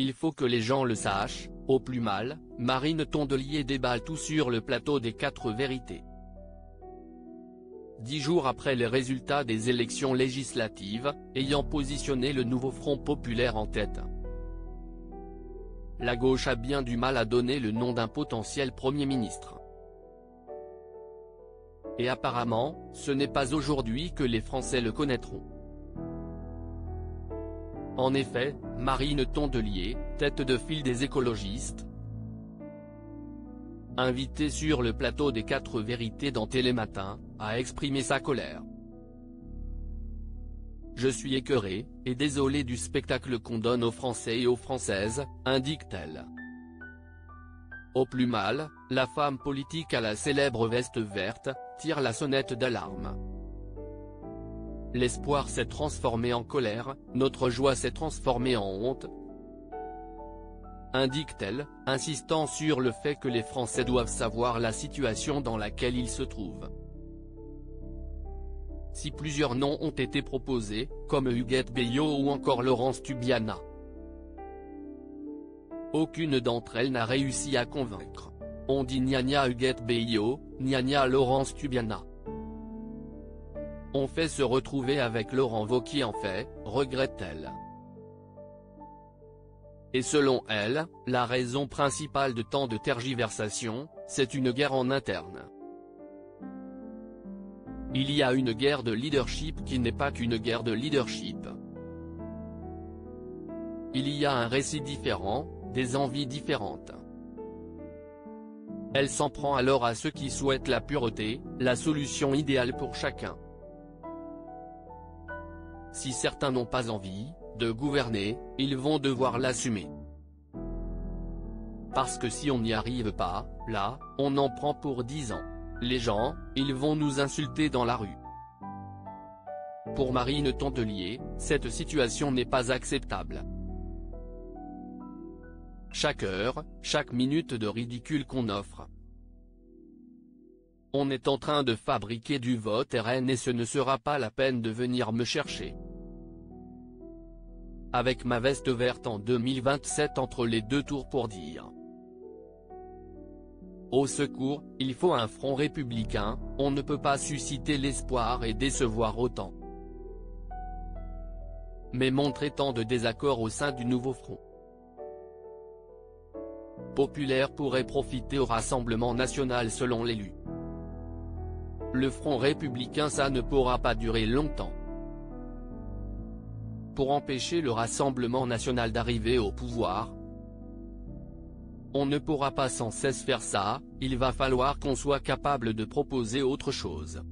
il faut que les gens le sachent, au plus mal, Marine Tondelier déballe tout sur le plateau des 4 vérités. 10 jours après les résultats des élections législatives, ayant positionné le nouveau Front populaire en tête, la gauche a bien du mal à donner le nom d'un potentiel Premier ministre. Et apparemment, ce n'est pas aujourd'hui que les Français le connaîtront. En effet, Marine Tondelier, tête de file des écologistes, invitée sur le plateau des 4 vérités dans Télématin, a exprimé sa colère. « Je suis écœurée, et désolée du spectacle qu'on donne aux Français et aux Françaises », indique-t-elle. Au plus mal, la femme politique à la célèbre veste verte, tire la sonnette d'alarme. L'espoir s'est transformé en colère, notre joie s'est transformée en honte, indique-t-elle, insistant sur le fait que les Français doivent savoir la situation dans laquelle ils se trouvent. Si plusieurs noms ont été proposés, comme Huguette Bellio ou encore Laurence Tubiana, aucune d'entre elles n'a réussi à convaincre. On dit gna gna Huguette Bellio, gna gna Laurence Tubiana. On fait se retrouver avec Laurent Wauquiez en fait, regrette-t-elle. Et selon elle, la raison principale de tant de tergiversations, c'est une guerre en interne. Il y a une guerre de leadership qui n'est pas qu'une guerre de leadership. Il y a un récit différent, des envies différentes. Elle s'en prend alors à ceux qui souhaitent la pureté, la solution idéale pour chacun. Si certains n'ont pas envie de gouverner, ils vont devoir l'assumer. Parce que si on n'y arrive pas, là, on en prend pour 10 ans. Les gens, ils vont nous insulter dans la rue. Pour Marine Tondelier, cette situation n'est pas acceptable. Chaque heure, chaque minute de ridicule qu'on offre. On est en train de fabriquer du vote RN et ce ne sera pas la peine de venir me chercher. Avec ma veste verte en 2027 entre les 2 tours pour dire. Au secours, il faut un front républicain, on ne peut pas susciter l'espoir et décevoir autant. Mais montrer tant de désaccords au sein du nouveau front populaire pourrait profiter au Rassemblement national selon l'élu. Le front républicain ça ne pourra pas durer longtemps. Pour empêcher le Rassemblement national d'arriver au pouvoir, on ne pourra pas sans cesse faire ça, il va falloir qu'on soit capable de proposer autre chose.